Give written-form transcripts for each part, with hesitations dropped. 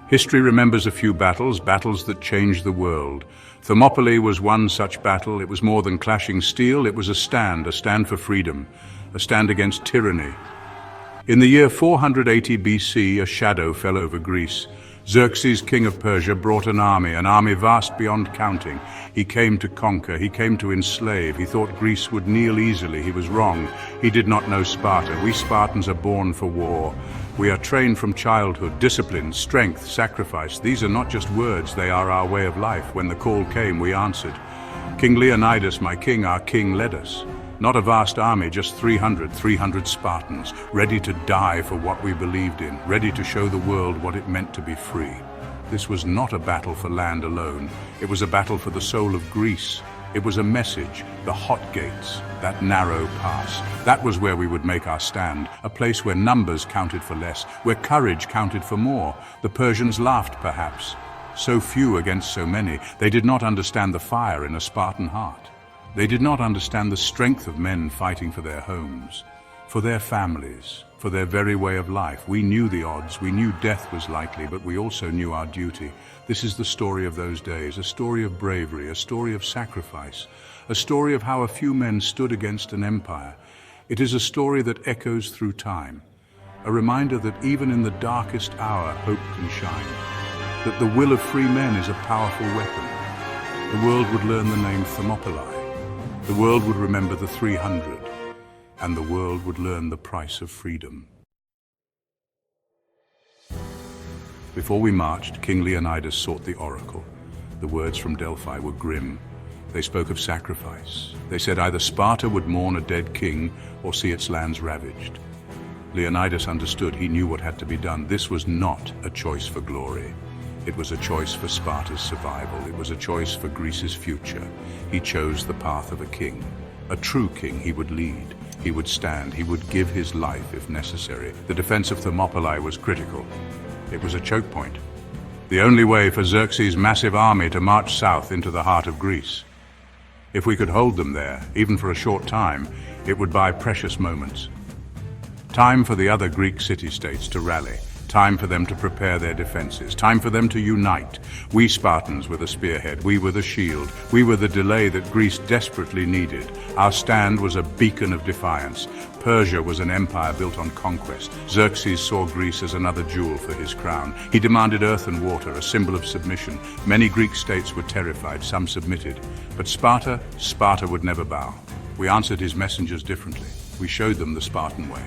History remembers a few battles, battles that changed the world. Thermopylae was one such battle. It was more than clashing steel. It was a stand for freedom, a stand against tyranny. In the year 480 BC, a shadow fell over Greece. Xerxes, king of Persia, brought an army vast beyond counting. He came to conquer, he came to enslave. He thought Greece would kneel easily. He was wrong. He did not know Sparta. We Spartans are born for war. We are trained from childhood, discipline, strength, sacrifice. These are not just words, they are our way of life. When the call came, we answered. King Leonidas, my king, our king, led us. Not a vast army, just 300 Spartans, ready to die for what we believed in, ready to show the world what it meant to be free. This was not a battle for land alone. It was a battle for the soul of Greece. It was a message, the hot gates, that narrow pass. That was where we would make our stand, a place where numbers counted for less, where courage counted for more. The Persians laughed, perhaps. So few against so many. They did not understand the fire in a Spartan heart. They did not understand the strength of men fighting for their homes, for their families, for their very way of life. We knew the odds, we knew death was likely, but we also knew our duty. This is the story of those days, a story of bravery, a story of sacrifice, a story of how a few men stood against an empire. It is a story that echoes through time, a reminder that even in the darkest hour, hope can shine, that the will of free men is a powerful weapon. The world would learn the name Thermopylae. The world would remember the 300, and the world would learn the price of freedom. Before we marched, King Leonidas sought the oracle. The words from Delphi were grim. They spoke of sacrifice. They said either Sparta would mourn a dead king or see its lands ravaged. Leonidas understood. He knew what had to be done. This was not a choice for glory. It was a choice for Sparta's survival. It was a choice for Greece's future. He chose the path of a king. A true king. He would lead. He would stand. He would give his life if necessary. The defense of Thermopylae was critical. It was a choke point. The only way for Xerxes' massive army to march south into the heart of Greece. If we could hold them there, even for a short time, it would buy precious moments. Time for the other Greek city-states to rally. Time for them to prepare their defenses. Time for them to unite. We Spartans were the spearhead. We were the shield. We were the delay that Greece desperately needed. Our stand was a beacon of defiance. Persia was an empire built on conquest. Xerxes saw Greece as another jewel for his crown. He demanded earth and water, a symbol of submission. Many Greek states were terrified. Some submitted. But Sparta would never bow. We answered his messengers differently. We showed them the Spartan way.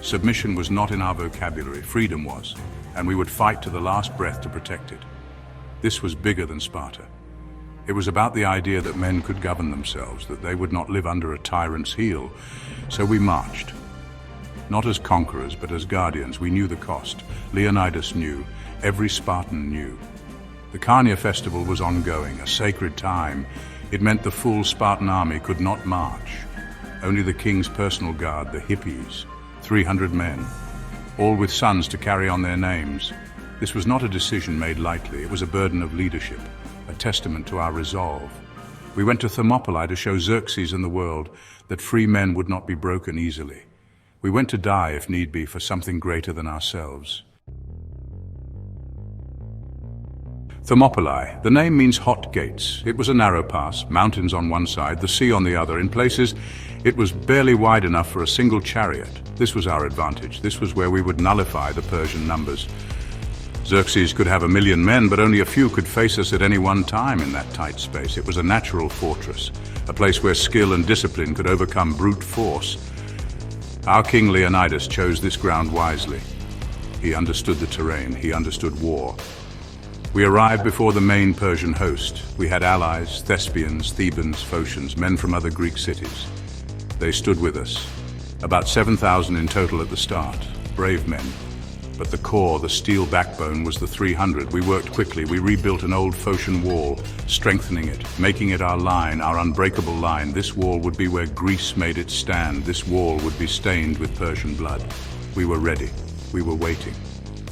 Submission was not in our vocabulary, freedom was, and we would fight to the last breath to protect it. This was bigger than Sparta. It was about the idea that men could govern themselves, that they would not live under a tyrant's heel. So we marched. Not as conquerors, but as guardians. We knew the cost. Leonidas knew. Every Spartan knew. The Carnia festival was ongoing, a sacred time. It meant the full Spartan army could not march. Only the king's personal guard, the hippies, 300 men, all with sons to carry on their names. This was not a decision made lightly. It was a burden of leadership, a testament to our resolve. We went to Thermopylae to show Xerxes and the world that free men would not be broken easily. We went to die, if need be, for something greater than ourselves. Thermopylae, the name means hot gates. It was a narrow pass, mountains on one side, the sea on the other. In places, it was barely wide enough for a single chariot. This was our advantage. This was where we would nullify the Persian numbers. Xerxes could have 1 million men, but only a few could face us at any one time in that tight space. It was a natural fortress, a place where skill and discipline could overcome brute force. Our king Leonidas chose this ground wisely. He understood the terrain. He understood war. We arrived before the main Persian host. We had allies, Thespians, Thebans, Phocians, men from other Greek cities. They stood with us. About 7,000 in total at the start, brave men. But the core, the steel backbone, was the 300. We worked quickly. We rebuilt an old Phocian wall, strengthening it, making it our line, our unbreakable line. This wall would be where Greece made its stand. This wall would be stained with Persian blood. We were ready. We were waiting.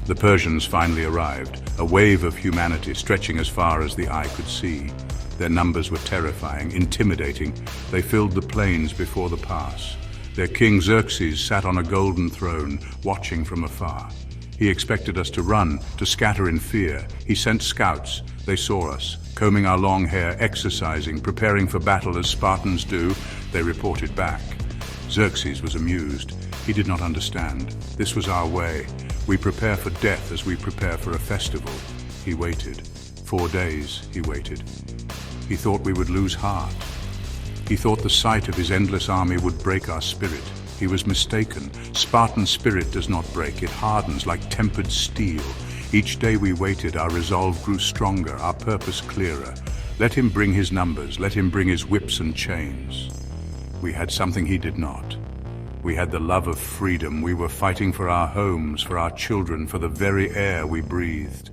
The Persians finally arrived, a wave of humanity stretching as far as the eye could see. Their numbers were terrifying, intimidating. They filled the plains before the pass. Their king Xerxes sat on a golden throne, watching from afar. He expected us to run, to scatter in fear. He sent scouts. They saw us, combing our long hair, exercising, preparing for battle as Spartans do. They reported back. Xerxes was amused. He did not understand. This was our way. We prepare for death as we prepare for a festival. He waited. 4 days he waited. He thought we would lose heart. He thought the sight of his endless army would break our spirit. He was mistaken. Spartan spirit does not break. It hardens like tempered steel. Each day we waited, our resolve grew stronger, our purpose clearer. Let him bring his numbers. Let him bring his whips and chains. We had something he did not. We had the love of freedom. We were fighting for our homes, for our children, for the very air we breathed.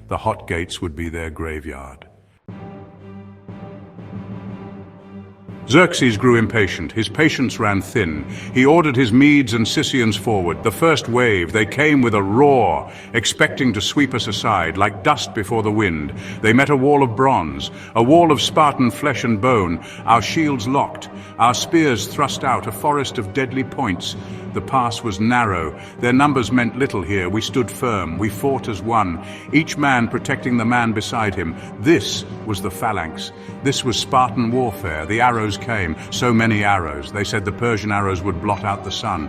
The hot gates would be their graveyard. Xerxes grew impatient. His patience ran thin. He ordered his Medes and Scythians forward. The first wave, they came with a roar, expecting to sweep us aside, like dust before the wind. They met a wall of bronze, a wall of Spartan flesh and bone, our shields locked, our spears thrust out, a forest of deadly points. The pass was narrow. Their numbers meant little here. We stood firm. We fought as one, each man protecting the man beside him. This was the phalanx. This was Spartan warfare. The arrows came, so many arrows. They said the Persian arrows would blot out the sun.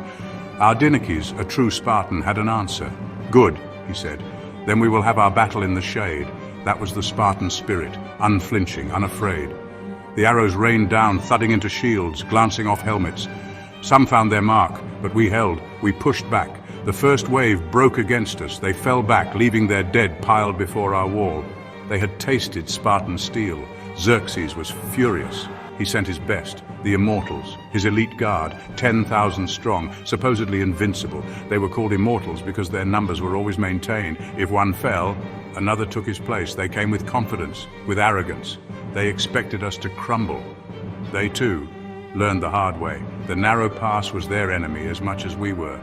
Our Dinakes, a true Spartan, had an answer. Good, he said. Then we will have our battle in the shade. That was the Spartan spirit, unflinching, unafraid. The arrows rained down, thudding into shields, glancing off helmets. Some found their mark, but we held. We pushed back. The first wave broke against us. They fell back, leaving their dead piled before our wall. They had tasted Spartan steel. Xerxes was furious. He sent his best, the Immortals, his elite guard, 10,000 strong, supposedly invincible. They were called Immortals because their numbers were always maintained. If one fell, another took his place. They came with confidence, with arrogance. They expected us to crumble. They, too, learned the hard way. The narrow pass was their enemy as much as we were.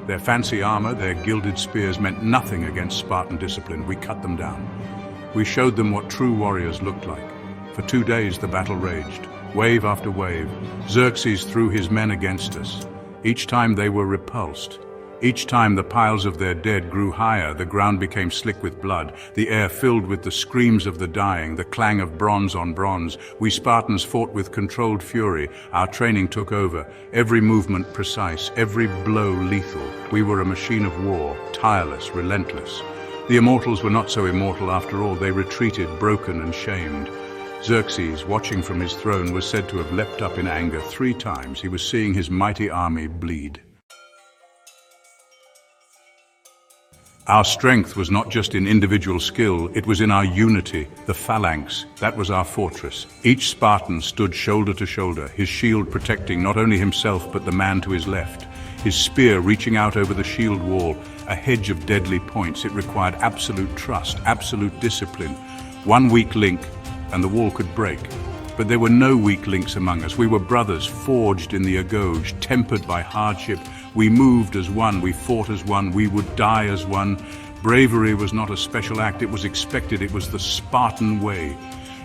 Their fancy armor, their gilded spears meant nothing against Spartan discipline. We cut them down. We showed them what true warriors looked like. For 2 days the battle raged, wave after wave. Xerxes threw his men against us. Each time they were repulsed. Each time the piles of their dead grew higher, the ground became slick with blood, the air filled with the screams of the dying, the clang of bronze on bronze. We Spartans fought with controlled fury. Our training took over, every movement precise, every blow lethal. We were a machine of war, tireless, relentless. The Immortals were not so immortal after all. They retreated, broken and shamed. Xerxes, watching from his throne, was said to have leapt up in anger 3 times. He was seeing his mighty army bleed. Our strength was not just in individual skill, it was in our unity, the phalanx. That was our fortress. Each Spartan stood shoulder to shoulder, his shield protecting not only himself but the man to his left, his spear reaching out over the shield wall, a hedge of deadly points. It required absolute trust, absolute discipline. One weak link, and the wall could break. But there were no weak links among us. We were brothers, forged in the agode, tempered by hardship. We moved as one, we fought as one, we would die as one. Bravery was not a special act, it was expected, it was the Spartan way.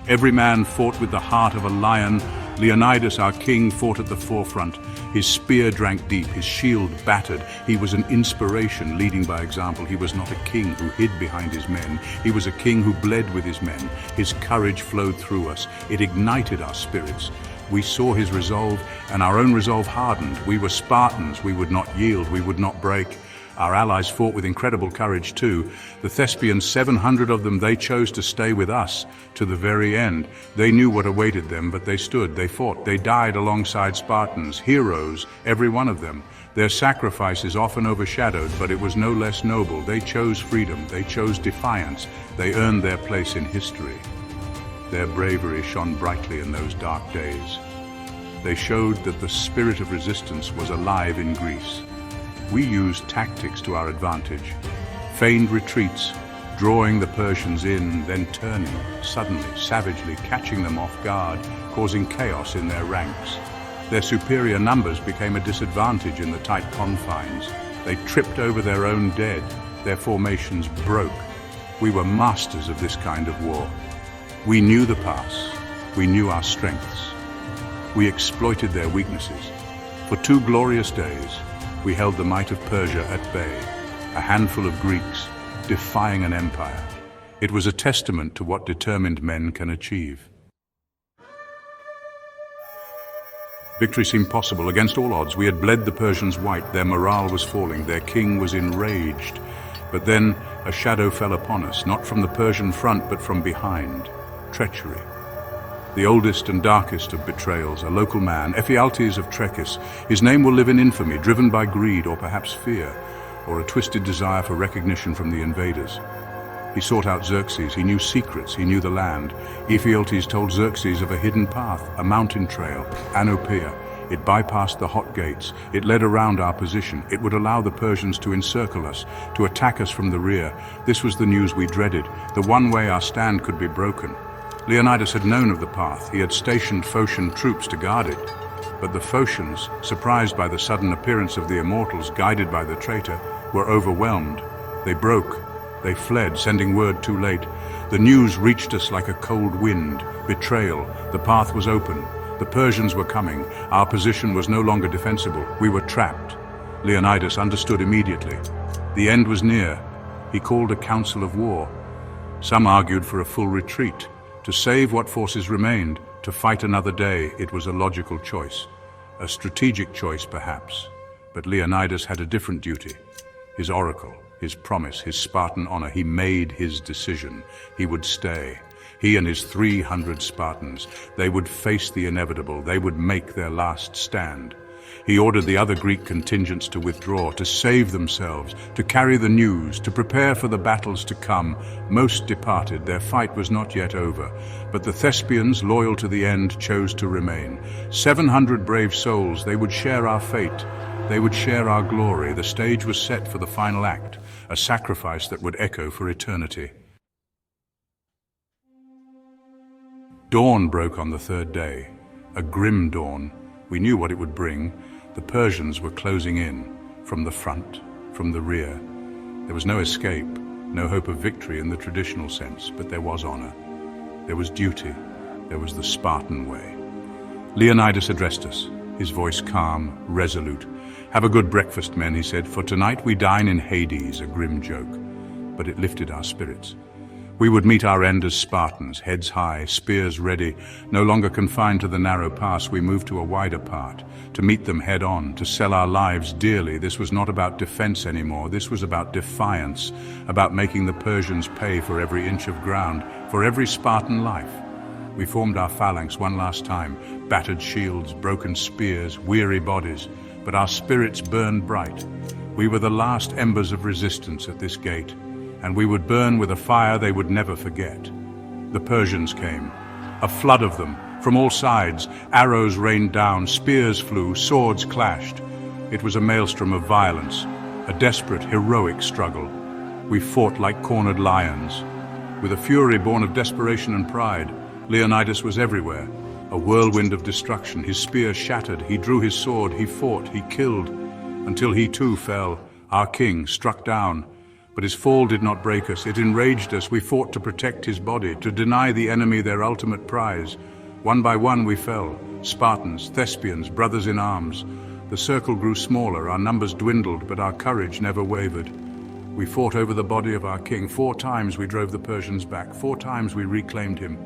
Every man fought with the heart of a lion. Leonidas, our king, fought at the forefront. His spear drank deep, his shield battered. He was an inspiration, leading by example. He was not a king who hid behind his men. He was a king who bled with his men. His courage flowed through us. It ignited our spirits. We saw his resolve, and our own resolve hardened. We were Spartans. We would not yield. We would not break. Our allies fought with incredible courage too. The Thespians, 700 of them, they chose to stay with us to the very end. They knew what awaited them, but they stood, they fought, they died alongside Spartans, heroes, every one of them. Their sacrifice is often overshadowed, but it was no less noble. They chose freedom, they chose defiance, they earned their place in history. Their bravery shone brightly in those dark days. They showed that the spirit of resistance was alive in Greece. We used tactics to our advantage, feigned retreats, drawing the Persians in, then turning, suddenly, savagely, catching them off guard, causing chaos in their ranks. Their superior numbers became a disadvantage in the tight confines. They tripped over their own dead. Their formations broke. We were masters of this kind of war. We knew the pass. We knew our strengths. We exploited their weaknesses. For 2 glorious days, we held the might of Persia at bay. a handful of Greeks, defying an empire. It was a testament to what determined men can achieve. Victory seemed possible. Against all odds, we had bled the Persians white. Their morale was falling. Their king was enraged. But then a shadow fell upon us, not from the Persian front, but from behind. Treachery. The oldest and darkest of betrayals, a local man, Ephialtes of Trechis. His name will live in infamy, driven by greed or perhaps fear, or a twisted desire for recognition from the invaders. He sought out Xerxes. He knew secrets. He knew the land. Ephialtes told Xerxes of a hidden path, a mountain trail, Anopia. It bypassed the hot gates. It led around our position. It would allow the Persians to encircle us, to attack us from the rear. This was the news we dreaded, the one way our stand could be broken. Leonidas had known of the path. He had stationed Phocian troops to guard it. But the Phocians, surprised by the sudden appearance of the immortals, guided by the traitor, were overwhelmed. They broke. They fled, sending word too late. The news reached us like a cold wind. Betrayal. The path was open. The Persians were coming. Our position was no longer defensible. We were trapped. Leonidas understood immediately. The end was near. He called a council of war. Some argued for a full retreat, to save what forces remained, to fight another day. It was a logical choice. A strategic choice, perhaps. But Leonidas had a different duty. His oracle. His promise, his Spartan honor. He made his decision. He would stay. He and his 300 Spartans. They would face the inevitable. They would make their last stand. He ordered the other Greek contingents to withdraw, to save themselves, to carry the news, to prepare for the battles to come. Most departed. Their fight was not yet over. But the Thespians, loyal to the end, chose to remain. 700 brave souls. They would share our fate. They would share our glory. The stage was set for the final act, a sacrifice that would echo for eternity. Dawn broke on the third day, a grim dawn. We knew what it would bring. The Persians were closing in, from the front, from the rear. There was no escape, no hope of victory in the traditional sense, but there was honor. There was duty. There was the Spartan way. Leonidas addressed us, his voice calm, resolute. "Have a good breakfast, men," he said, "for tonight we dine in Hades," a grim joke. But it lifted our spirits. We would meet our end as Spartans, heads high, spears ready. No longer confined to the narrow pass, we moved to a wider part, to meet them head on, to sell our lives dearly. This was not about defense anymore. This was about defiance, about making the Persians pay for every inch of ground, for every Spartan life. We formed our phalanx one last time, battered shields, broken spears, weary bodies. But our spirits burned bright. We were the last embers of resistance at this gate, and we would burn with a fire they would never forget. The Persians came, a flood of them, from all sides. Arrows rained down, spears flew, swords clashed. It was a maelstrom of violence, a desperate, heroic struggle. We fought like cornered lions. With a fury born of desperation and pride, Leonidas was everywhere. A whirlwind of destruction. His spear shattered. He drew his sword. He fought. He killed. Until he too fell, our king, struck down. But his fall did not break us. It enraged us. We fought to protect his body, to deny the enemy their ultimate prize. One by one we fell. Spartans, Thespians, brothers in arms. The circle grew smaller. Our numbers dwindled, but our courage never wavered. We fought over the body of our king. 4 times we drove the Persians back. 4 times we reclaimed him.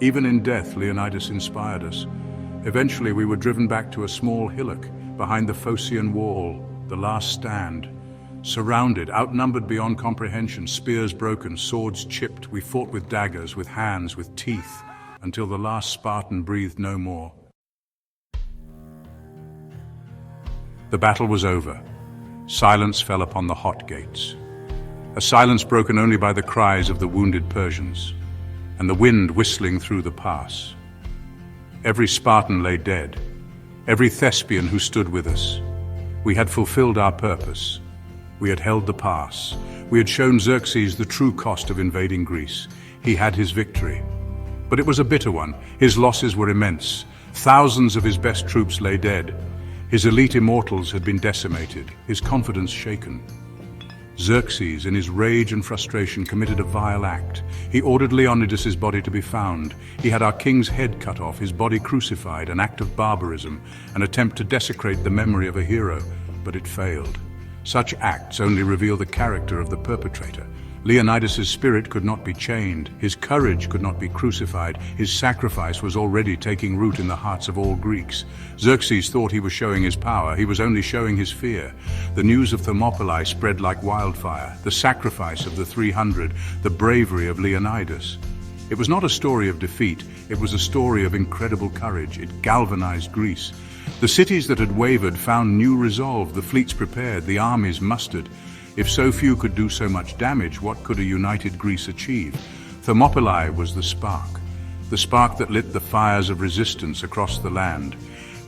Even in death, Leonidas inspired us. Eventually, we were driven back to a small hillock behind the Phocian wall, the last stand. Surrounded, outnumbered beyond comprehension, spears broken, swords chipped, we fought with daggers, with hands, with teeth, until the last Spartan breathed no more. The battle was over. Silence fell upon the hot gates. A silence broken only by the cries of the wounded Persians, and the wind whistling through the pass. Every Spartan lay dead, every Thespian who stood with us. We had fulfilled our purpose. We had held the pass. We had shown Xerxes the true cost of invading Greece. He had his victory. But it was a bitter one. His losses were immense. Thousands of his best troops lay dead. His elite immortals had been decimated, his confidence shaken. Xerxes, in his rage and frustration, committed a vile act. He ordered Leonidas's body to be found. He had our king's head cut off, his body crucified, an act of barbarism, an attempt to desecrate the memory of a hero, but it failed. Such acts only reveal the character of the perpetrator. Leonidas's spirit could not be chained, his courage could not be crucified, his sacrifice was already taking root in the hearts of all Greeks. Xerxes thought he was showing his power, he was only showing his fear. The news of Thermopylae spread like wildfire, the sacrifice of the 300, the bravery of Leonidas. It was not a story of defeat, it was a story of incredible courage. It galvanized Greece. The cities that had wavered found new resolve, the fleets prepared, the armies mustered. If so few could do so much damage, what could a united Greece achieve? Thermopylae was the spark that lit the fires of resistance across the land.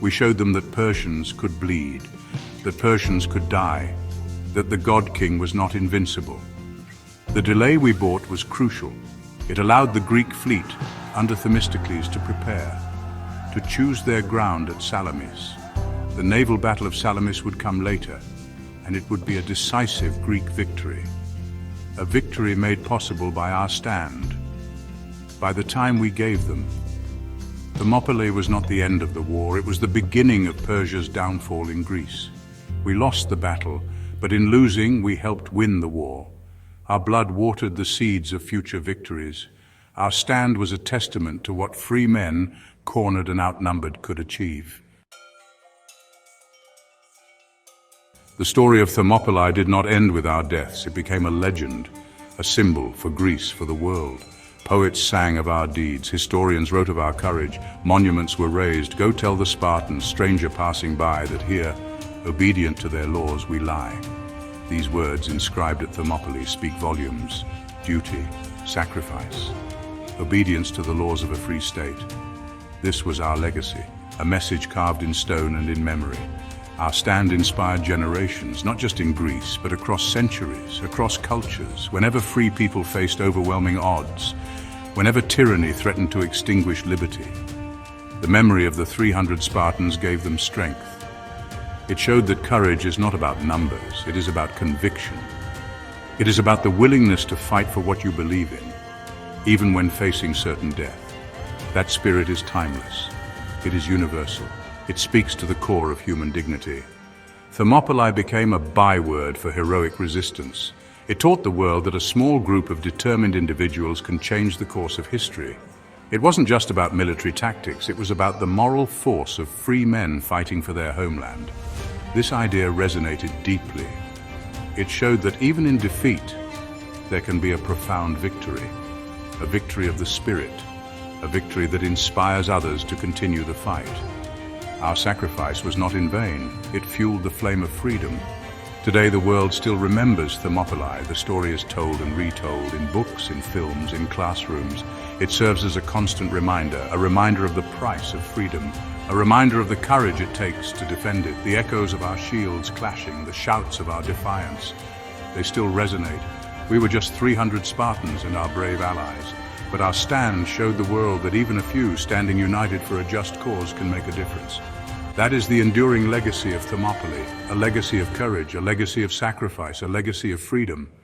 We showed them that Persians could bleed, that Persians could die, that the God King was not invincible. The delay we bought was crucial. It allowed the Greek fleet, under Themistocles, to prepare, to choose their ground at Salamis. The naval battle of Salamis would come later, and it would be a decisive Greek victory. A victory made possible by our stand, by the time we gave them. Thermopylae was not the end of the war, it was the beginning of Persia's downfall in Greece. We lost the battle, but in losing we helped win the war. Our blood watered the seeds of future victories. Our stand was a testament to what free men, cornered and outnumbered, could achieve. The story of Thermopylae did not end with our deaths. It became a legend, a symbol for Greece, for the world. Poets sang of our deeds, historians wrote of our courage, monuments were raised. Go tell the Spartans, stranger passing by, that here, obedient to their laws, we lie. These words inscribed at Thermopylae speak volumes. Duty, sacrifice, obedience to the laws of a free state. This was our legacy, a message carved in stone and in memory. Our stand inspired generations, not just in Greece, but across centuries, across cultures, whenever free people faced overwhelming odds, whenever tyranny threatened to extinguish liberty. The memory of the 300 Spartans gave them strength. It showed that courage is not about numbers, it is about conviction. It is about the willingness to fight for what you believe in, even when facing certain death. That spirit is timeless. It is universal. It speaks to the core of human dignity. Thermopylae became a byword for heroic resistance. It taught the world that a small group of determined individuals can change the course of history. It wasn't just about military tactics, it was about the moral force of free men fighting for their homeland. This idea resonated deeply. It showed that even in defeat, there can be a profound victory. A victory of the spirit, a victory that inspires others to continue the fight. Our sacrifice was not in vain. It fueled the flame of freedom. Today the world still remembers Thermopylae. The story is told and retold in books, in films, in classrooms. It serves as a constant reminder, a reminder of the price of freedom, a reminder of the courage it takes to defend it. The echoes of our shields clashing, the shouts of our defiance, they still resonate. We were just 300 Spartans and our brave allies, but our stand showed the world that even a few standing united for a just cause can make a difference. That is the enduring legacy of Thermopylae, a legacy of courage, a legacy of sacrifice, a legacy of freedom.